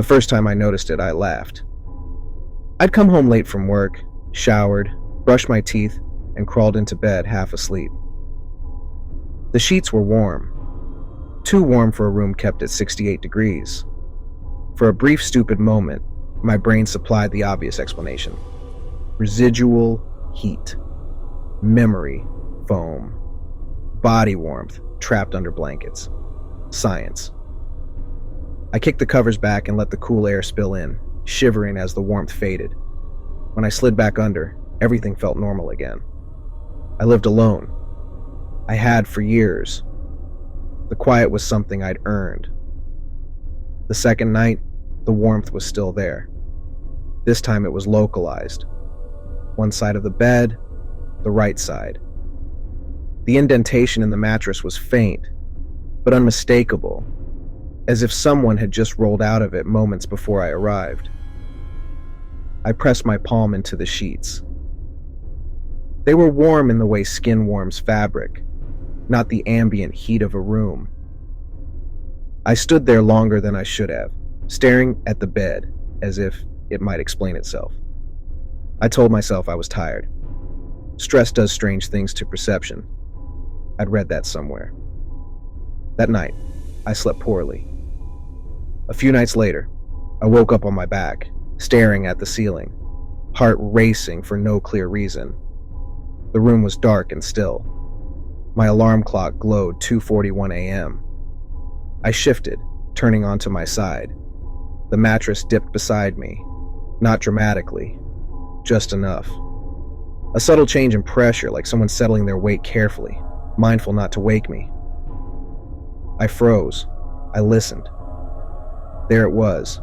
first time I noticed it, I laughed. I'd come home late from work, showered, brushed my teeth, and crawled into bed half asleep. The sheets were warm. Too warm for a room kept at 68 degrees. For a brief, stupid moment, my brain supplied the obvious explanation. Residual heat. Memory foam. Body warmth trapped under blankets. Science. I kicked the covers back and let the cool air spill in, shivering as the warmth faded. When I slid back under, everything felt normal again. I lived alone. I had for years. The quiet was something I'd earned. The second night, the warmth was still there. This time it was localized. One side of the bed, the right side. The indentation in the mattress was faint, but unmistakable, as if someone had just rolled out of it moments before I arrived. I pressed my palm into the sheets. They were warm in the way skin warms fabric, not the ambient heat of a room. I stood there longer than I should have, staring at the bed as if it might explain itself. I told myself I was tired. Stress does strange things to perception. I'd read that somewhere. That night, I slept poorly. A few nights later, I woke up on my back, staring at the ceiling, heart racing for no clear reason. The room was dark and still. My alarm clock glowed 2:41 a.m. I shifted, turning onto my side. The mattress dipped beside me, not dramatically, just enough. A subtle change in pressure, like someone settling their weight carefully, mindful not to wake me. I froze. I listened. There it was,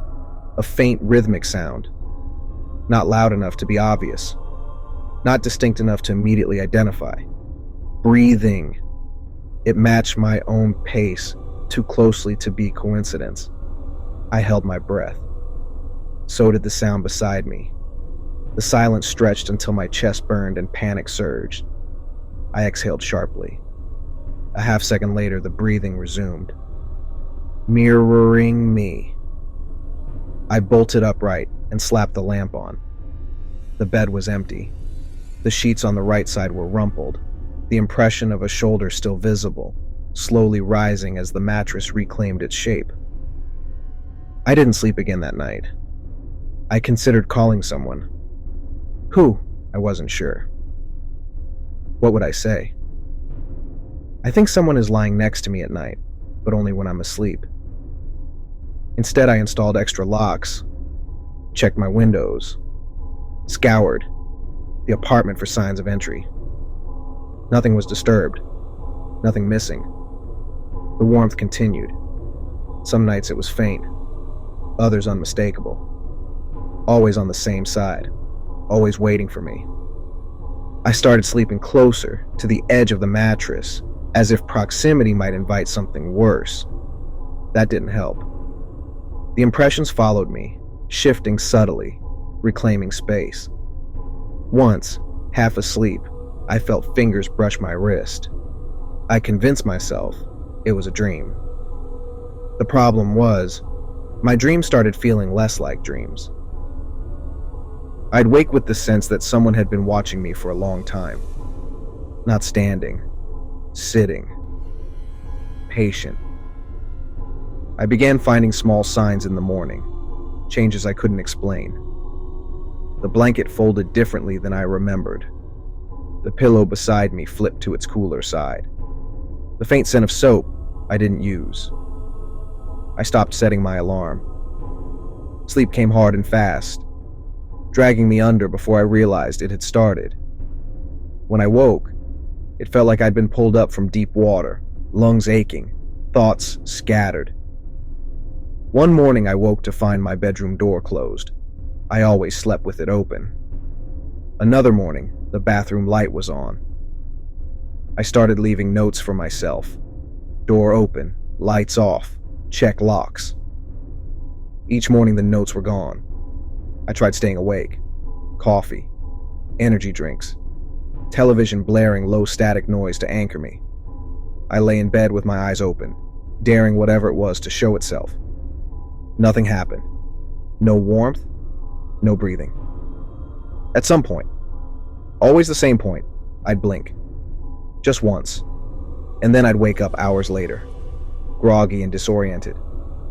a faint rhythmic sound. Not loud enough to be obvious. Not distinct enough to immediately identify. Breathing. It matched my own pace, too closely to be coincidence. I held my breath. So did the sound beside me. The silence stretched until my chest burned and panic surged. I exhaled sharply. A half second later, the breathing resumed. Mirroring me. I bolted upright and slapped the lamp on. The bed was empty. The sheets on the right side were rumpled, the impression of a shoulder still visible, slowly rising as the mattress reclaimed its shape. I didn't sleep again that night. I considered calling someone. Who? I wasn't sure. What would I say? I think someone is lying next to me at night, but only when I'm asleep. Instead, I installed extra locks, checked my windows, scoured the apartment for signs of entry. Nothing was disturbed, nothing missing. The warmth continued. Some nights it was faint, others unmistakable. Always on the same side, always waiting for me. I started sleeping closer to the edge of the mattress, as if proximity might invite something worse. That didn't help. The impressions followed me, shifting subtly, reclaiming space. Once, half asleep, I felt fingers brush my wrist. I convinced myself it was a dream. The problem was, my dreams started feeling less like dreams. I'd wake with the sense that someone had been watching me for a long time. Not standing, sitting, patient. I began finding small signs in the morning, changes I couldn't explain. The blanket folded differently than I remembered. The pillow beside me flipped to its cooler side. The faint scent of soap I didn't use. I stopped setting my alarm. Sleep came hard and fast, dragging me under before I realized it had started. When I woke, it felt like I'd been pulled up from deep water, lungs aching, thoughts scattered. One morning I woke to find my bedroom door closed. I always slept with it open. Another morning, the bathroom light was on. I started leaving notes for myself. Door open, lights off, check locks. Each morning the notes were gone. I tried staying awake. Coffee, energy drinks, television blaring low static noise to anchor me. I lay in bed with my eyes open, daring whatever it was to show itself. Nothing happened. No warmth, no breathing. At some point, always the same point, I'd blink. Just once. And then I'd wake up hours later, groggy and disoriented,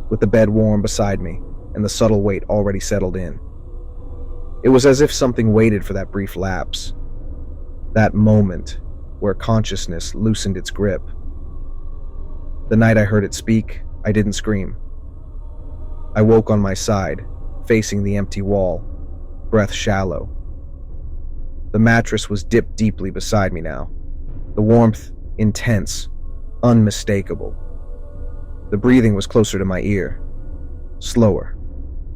with the bed warm beside me and the subtle weight already settled in. It was as if something waited for that brief lapse, that moment where consciousness loosened its grip. The night I heard it speak, I didn't scream. I woke on my side, facing the empty wall, breath shallow. The mattress was dipped deeply beside me now, the warmth intense, unmistakable. The breathing was closer to my ear, slower,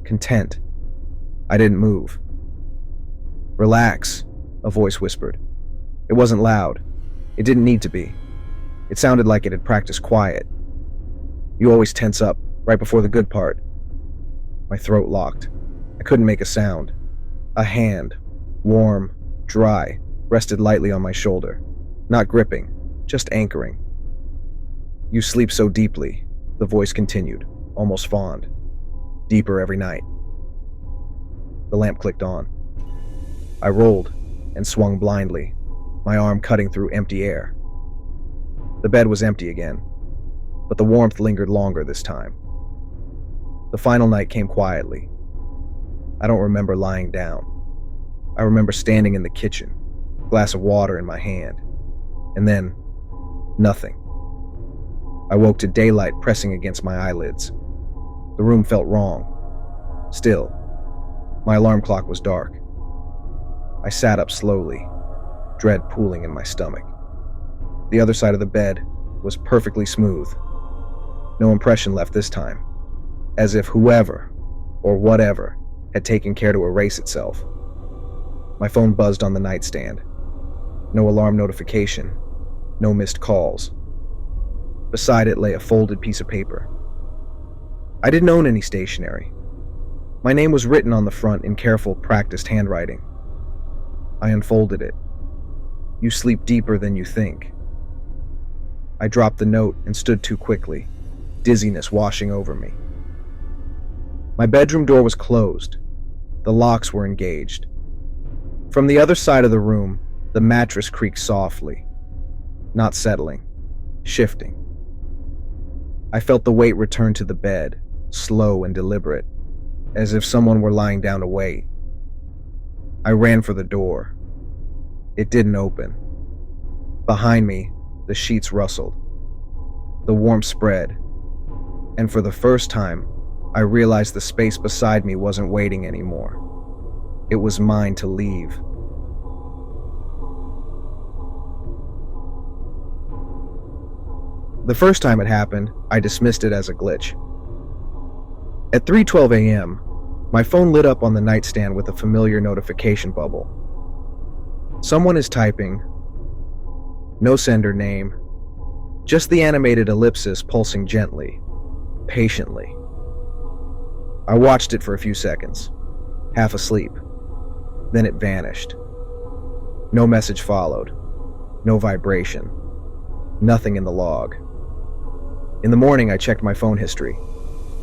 content. I didn't move. "Relax," a voice whispered. It wasn't loud. It didn't need to be. It sounded like it had practiced quiet. "You always tense up, right before the good part." My throat locked. I couldn't make a sound. A hand, warm, dry, rested lightly on my shoulder. Not gripping, just anchoring. "You sleep so deeply," the voice continued, almost fond. "Deeper every night." The lamp clicked on. I rolled and swung blindly, my arm cutting through empty air. The bed was empty again, but the warmth lingered longer this time. The final night came quietly. I don't remember lying down. I remember standing in the kitchen, a glass of water in my hand, and then nothing. I woke to daylight pressing against my eyelids. The room felt wrong. Still, my alarm clock was dark. I sat up slowly, dread pooling in my stomach. The other side of the bed was perfectly smooth. No impression left this time, as if whoever or whatever had taken care to erase itself. My phone buzzed on the nightstand. No alarm notification, no missed calls. Beside it lay a folded piece of paper. I didn't own any stationery. My name was written on the front in careful, practiced handwriting. I unfolded it. "You sleep deeper than you think." I dropped the note and stood too quickly, dizziness washing over me. My bedroom door was closed. The locks were engaged. From the other side of the room, the mattress creaked softly, not settling, shifting. I felt the weight return to the bed, slow and deliberate, as if someone were lying down to wait. I ran for the door. It didn't open. Behind me, the sheets rustled. The warmth spread, and for the first time, I realized the space beside me wasn't waiting anymore. It was mine to leave. The first time it happened, I dismissed it as a glitch. At 3:12 a.m., my phone lit up on the nightstand with a familiar notification bubble. Someone is typing. No sender name. Just the animated ellipsis pulsing gently, patiently. I watched it for a few seconds, half asleep. Then it vanished. No message followed. No vibration. Nothing in the log. In the morning, I checked my phone history.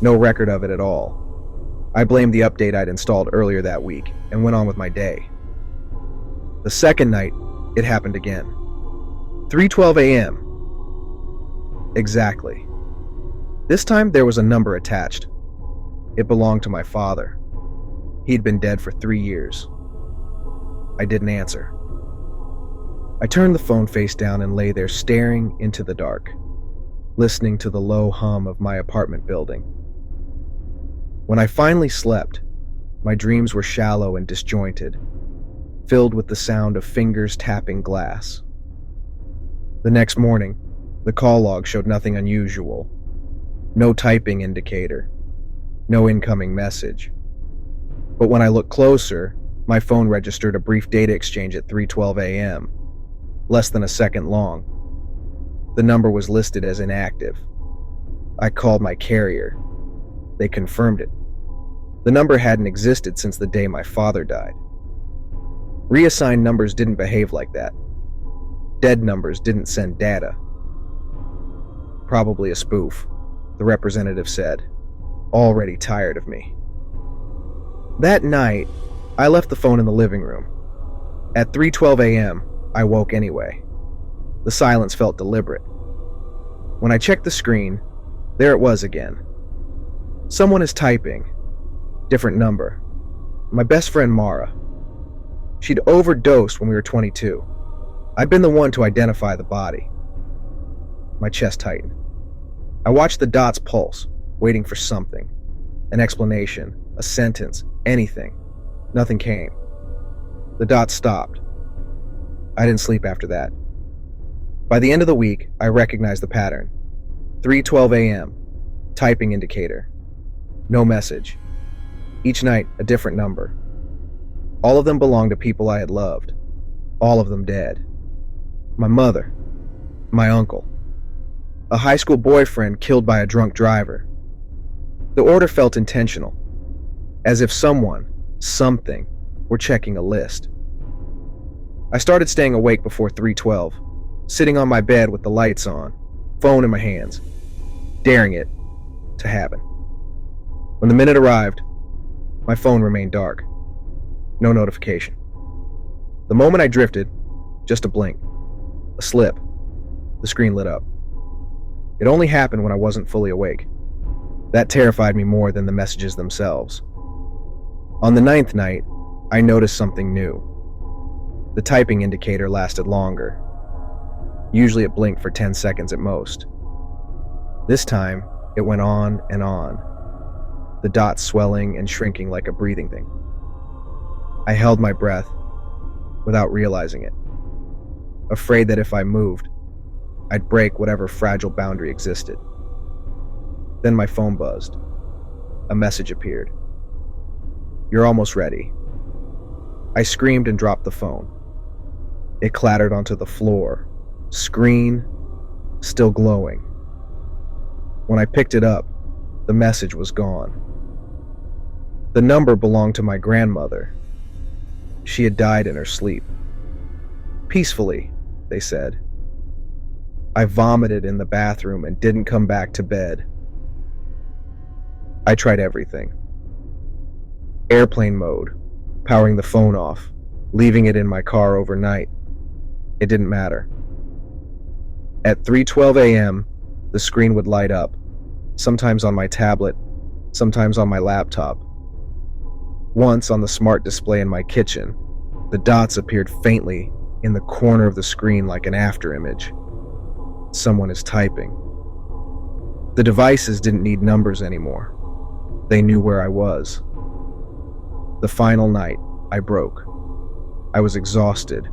No record of it at all. I blamed the update I'd installed earlier that week and went on with my day. The second night, it happened again. 3:12 a.m. Exactly. This time, there was a number attached. It belonged to my father. He'd been dead for 3 years. I didn't answer. I turned the phone face down and lay there staring into the dark, listening to the low hum of my apartment building. When I finally slept, my dreams were shallow and disjointed, filled with the sound of fingers tapping glass. The next morning, the call log showed nothing unusual. No typing indicator. No incoming message. But when I looked closer, my phone registered a brief data exchange at 3:12 a.m., less than a second long. The number was listed as inactive. I called my carrier. They confirmed it. The number hadn't existed since the day my father died. Reassigned numbers didn't behave like that. Dead numbers didn't send data. Probably a spoof, the representative said, already tired of me. That night, I left the phone in the living room. At 3:12 a.m., I woke anyway. The silence felt deliberate. When I checked the screen, there it was again. Someone is typing. Different number. My best friend Mara. She'd overdosed when we were 22. I'd been the one to identify the body. My chest tightened. I watched the dots pulse, waiting for something. An explanation, a sentence, anything. Nothing came. The dots stopped. I didn't sleep after that. By the end of the week, I recognized the pattern. 3:12 a.m., typing indicator. No message. Each night, a different number. All of them belonged to people I had loved. All of them dead. My mother. My uncle. A high school boyfriend killed by a drunk driver. The order felt intentional, as if someone, something, were checking a list. I started staying awake before 3:12, sitting on my bed with the lights on, phone in my hands, daring it to happen. When the minute arrived, my phone remained dark. No notification. The moment I drifted, just a blink, a slip, the screen lit up. It only happened when I wasn't fully awake. That terrified me more than the messages themselves. On the 9th night, I noticed something new. The typing indicator lasted longer. Usually it blinked for 10 seconds at most. This time, it went on and on, the dots swelling and shrinking like a breathing thing. I held my breath without realizing it, afraid that if I moved, I'd break whatever fragile boundary existed. Then my phone buzzed. A message appeared. "You're almost ready." I screamed and dropped the phone. It clattered onto the floor, screen still glowing. When I picked it up, the message was gone. The number belonged to my grandmother. She had died in her sleep. Peacefully, they said. I vomited in the bathroom and didn't come back to bed. I tried everything. Airplane mode, powering the phone off, leaving it in my car overnight. It didn't matter. At 3:12 a.m., the screen would light up, sometimes on my tablet, sometimes on my laptop. Once on the smart display in my kitchen, the dots appeared faintly in the corner of the screen like an afterimage. Someone is typing. The devices didn't need numbers anymore. They knew where I was. The final night, I broke. I was exhausted,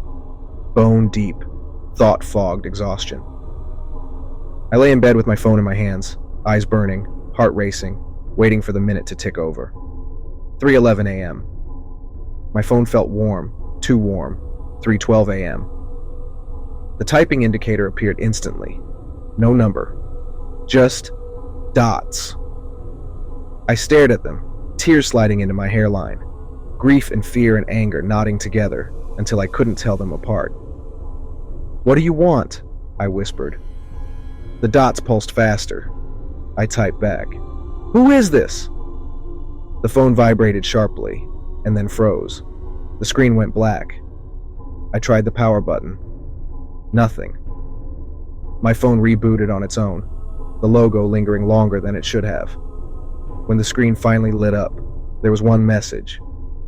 bone-deep, thought-fogged exhaustion. I lay in bed with my phone in my hands, eyes burning, heart racing, waiting for the minute to tick over. 3:11 a.m. My phone felt warm, too warm. 3:12 a.m. The typing indicator appeared instantly. No number. Just dots. I stared at them, tears sliding into my hairline, grief and fear and anger knotting together until I couldn't tell them apart. "What do you want?" I whispered. The dots pulsed faster. I typed back. "Who is this?" The phone vibrated sharply, and then froze. The screen went black. I tried the power button. Nothing. My phone rebooted on its own, the logo lingering longer than it should have. When the screen finally lit up, there was one message.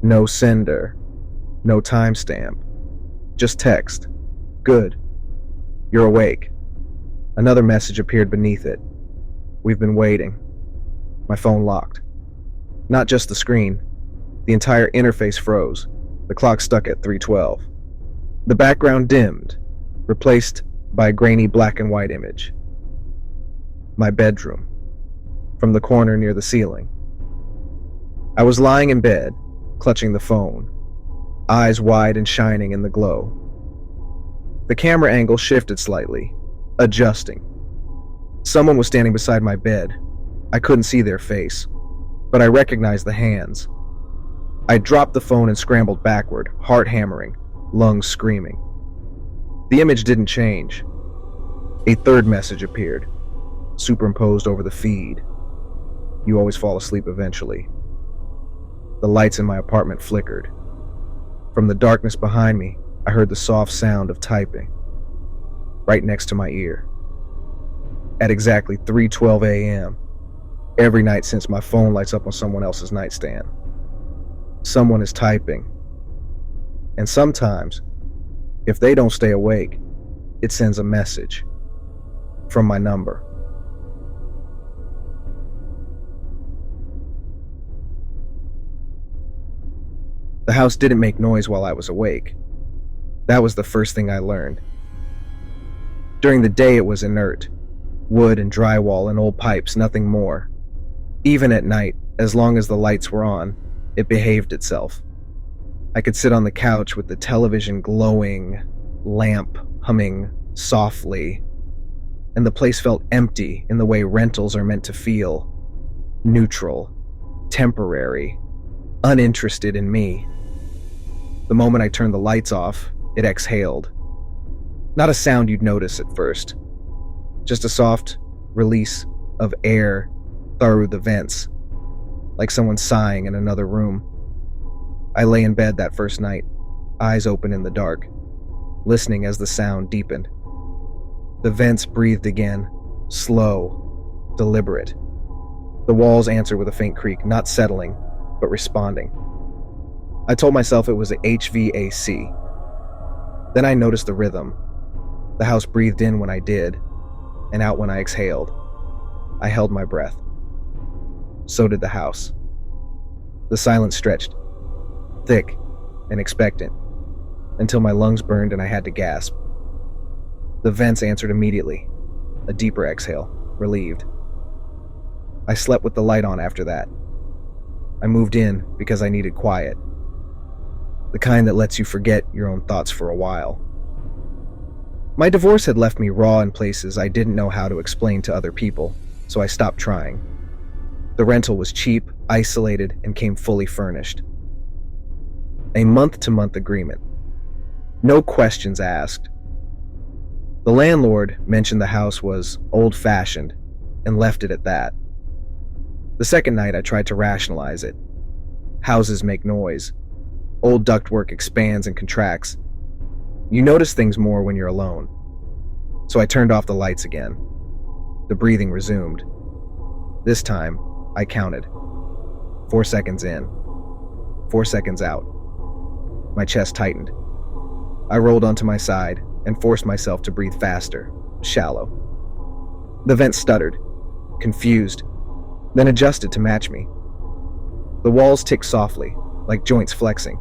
No sender. No timestamp. Just text. "Good. You're awake." Another message appeared beneath it. "We've been waiting." My phone locked. Not just the screen. The entire interface froze. The clock stuck at 3:12. The background dimmed, replaced by a grainy black and white image. My bedroom. From the corner near the ceiling. I was lying in bed, clutching the phone, eyes wide and shining in the glow. The camera angle shifted slightly, adjusting. Someone was standing beside my bed. I couldn't see their face, but I recognized the hands. I dropped the phone and scrambled backward, heart hammering, lungs screaming. The image didn't change. A third message appeared, superimposed over the feed. "You always fall asleep eventually." The lights in my apartment flickered. From the darkness behind me, I heard the soft sound of typing, right next to my ear. At exactly 3:12 a.m., every night since my phone lights up on someone else's nightstand. Someone is typing. And sometimes, if they don't stay awake, it sends a message from my number. The house didn't make noise while I was awake. That was the first thing I learned. During the day, it was inert. Wood and drywall and old pipes, nothing more. Even at night, as long as the lights were on, it behaved itself. I could sit on the couch with the television glowing, lamp humming softly, and the place felt empty in the way rentals are meant to feel. Neutral, temporary, uninterested in me. The moment I turned the lights off, it exhaled. Not a sound you'd notice at first, just a soft release of air through the vents, like someone sighing in another room. I lay in bed that first night, eyes open in the dark, listening as the sound deepened. The vents breathed again, slow, deliberate. The walls answered with a faint creak, not settling, but responding. I told myself it was a HVAC. Then I noticed the rhythm. The house breathed in when I did, and out when I exhaled. I held my breath. So did the house. The silence stretched, thick and expectant, until my lungs burned and I had to gasp. The vents answered immediately, a deeper exhale, relieved. I slept with the light on after that. I moved in because I needed quiet. The kind that lets you forget your own thoughts for a while. My divorce had left me raw in places I didn't know how to explain to other people, so I stopped trying. The rental was cheap, isolated, and came fully furnished. A month-to-month agreement. No questions asked. The landlord mentioned the house was old-fashioned and left it at that. The second night I tried to rationalize it. Houses make noise. Old ductwork expands and contracts. You notice things more when you're alone. So I turned off the lights again. The breathing resumed. This time, I counted. 4 seconds in. 4 seconds out. My chest tightened. I rolled onto my side and forced myself to breathe faster, shallow. The vent stuttered, confused, then adjusted to match me. The walls ticked softly, like joints flexing.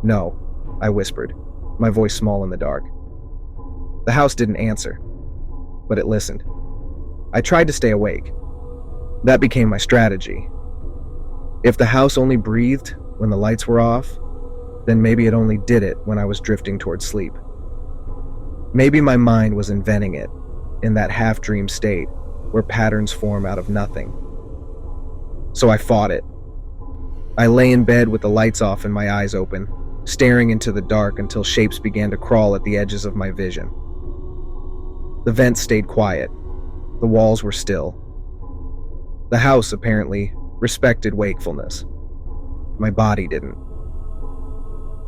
"No," I whispered, my voice small in the dark. The house didn't answer, but it listened. I tried to stay awake. That became my strategy. If the house only breathed when the lights were off, then maybe it only did it when I was drifting towards sleep. Maybe my mind was inventing it, in that half-dream state where patterns form out of nothing. So I fought it. I lay in bed with the lights off and my eyes open, staring into the dark until shapes began to crawl at the edges of my vision. The vents stayed quiet. The walls were still. The house, apparently, respected wakefulness. My body didn't.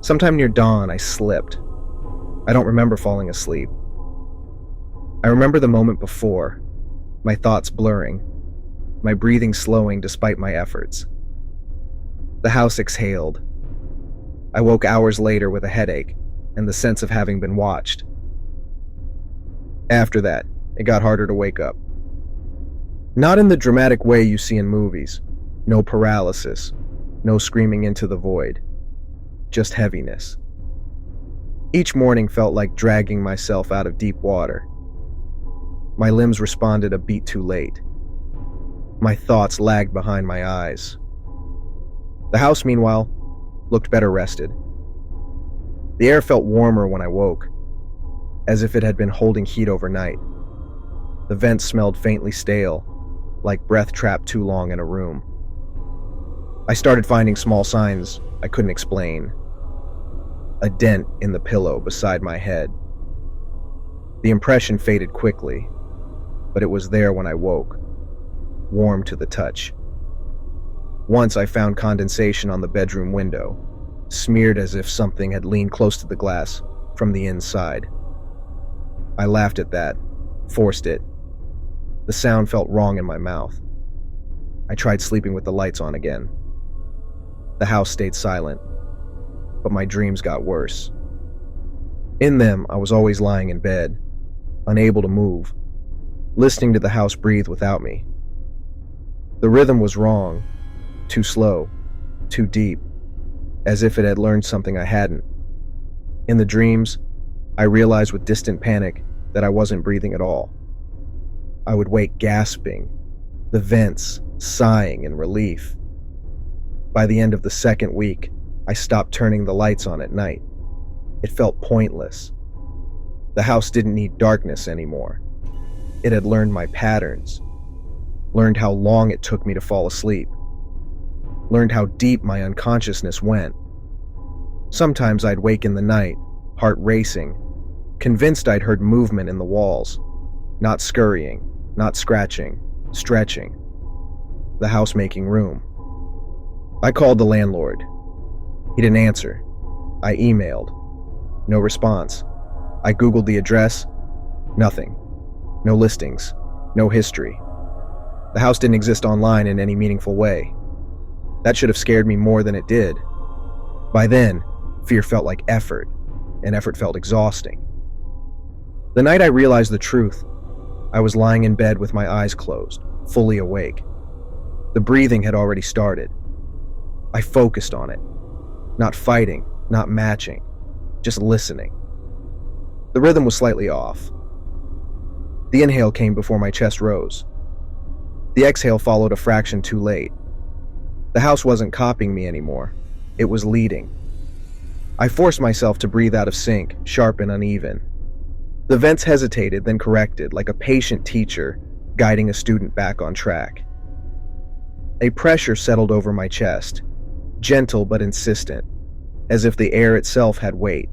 Sometime near dawn, I slipped. I don't remember falling asleep. I remember the moment before, my thoughts blurring, my breathing slowing despite my efforts. The house exhaled. I woke hours later with a headache and the sense of having been watched. After that, it got harder to wake up. Not in the dramatic way you see in movies. No paralysis, no screaming into the void. Just heaviness. Each morning felt like dragging myself out of deep water. My limbs responded a beat too late. My thoughts lagged behind my eyes. The house, meanwhile, looked better rested. The air felt warmer when I woke, as if it had been holding heat overnight. The vents smelled faintly stale, like breath trapped too long in a room. I started finding small signs I couldn't explain. A dent in the pillow beside my head. The impression faded quickly, but it was there when I woke, warm to the touch. Once I found condensation on the bedroom window, smeared as if something had leaned close to the glass from the inside. I laughed at that, forced it. The sound felt wrong in my mouth. I tried sleeping with the lights on again. The house stayed silent, but my dreams got worse. In them, I was always lying in bed, unable to move, listening to the house breathe without me. The rhythm was wrong, too slow, too deep, as if it had learned something I hadn't. In the dreams, I realized with distant panic that I wasn't breathing at all. I would wake gasping, the vents sighing in relief. By the end of the second week, I stopped turning the lights on at night. It felt pointless. The house didn't need darkness anymore. It had learned my patterns, learned how long it took me to fall asleep, learned how deep my unconsciousness went. Sometimes I'd wake in the night, heart racing, convinced I'd heard movement in the walls, not scurrying, not scratching, stretching. The house making room. I called the landlord. He didn't answer. I emailed. No response. I Googled the address. Nothing. No listings. No history. The house didn't exist online in any meaningful way. That should have scared me more than it did. By then, fear felt like effort, and effort felt exhausting. The night I realized the truth, I was lying in bed with my eyes closed, fully awake. The breathing had already started. I focused on it. Not fighting, not matching, just listening. The rhythm was slightly off. The inhale came before my chest rose. The exhale followed a fraction too late. The house wasn't copying me anymore. It was leading. I forced myself to breathe out of sync, sharp and uneven. The vents hesitated, then corrected, like a patient teacher guiding a student back on track. A pressure settled over my chest, gentle but insistent, as if the air itself had weight.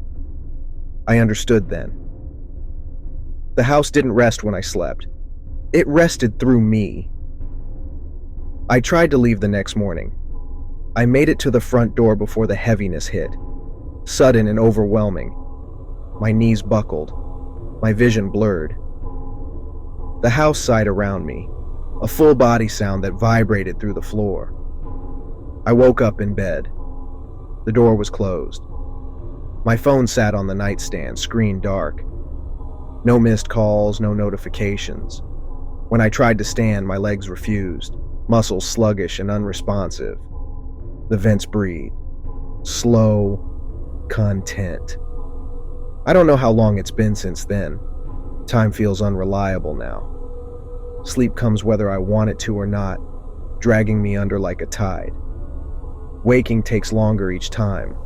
I understood then. The house didn't rest when I slept. It rested through me. I tried to leave the next morning. I made it to the front door before the heaviness hit, sudden and overwhelming. My knees buckled, my vision blurred. The house sighed around me, a full body sound that vibrated through the floor. I woke up in bed. The door was closed. My phone sat on the nightstand, screen dark. No missed calls, no notifications. When I tried to stand, my legs refused, muscles sluggish and unresponsive. The vents breathed. Slow, content. I don't know how long it's been since then. Time feels unreliable now. Sleep comes whether I want it to or not, dragging me under like a tide. Waking takes longer each time.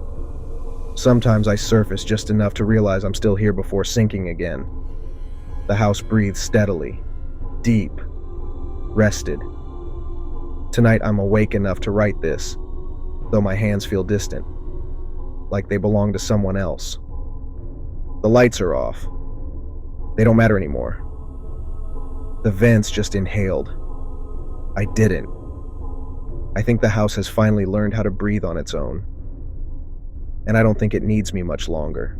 Sometimes I surface just enough to realize I'm still here before sinking again. The house breathes steadily, deep, rested. Tonight I'm awake enough to write this, though my hands feel distant, like they belong to someone else. The lights are off. They don't matter anymore. The vents just inhaled. I didn't. I think the house has finally learned how to breathe on its own. And I don't think it needs me much longer.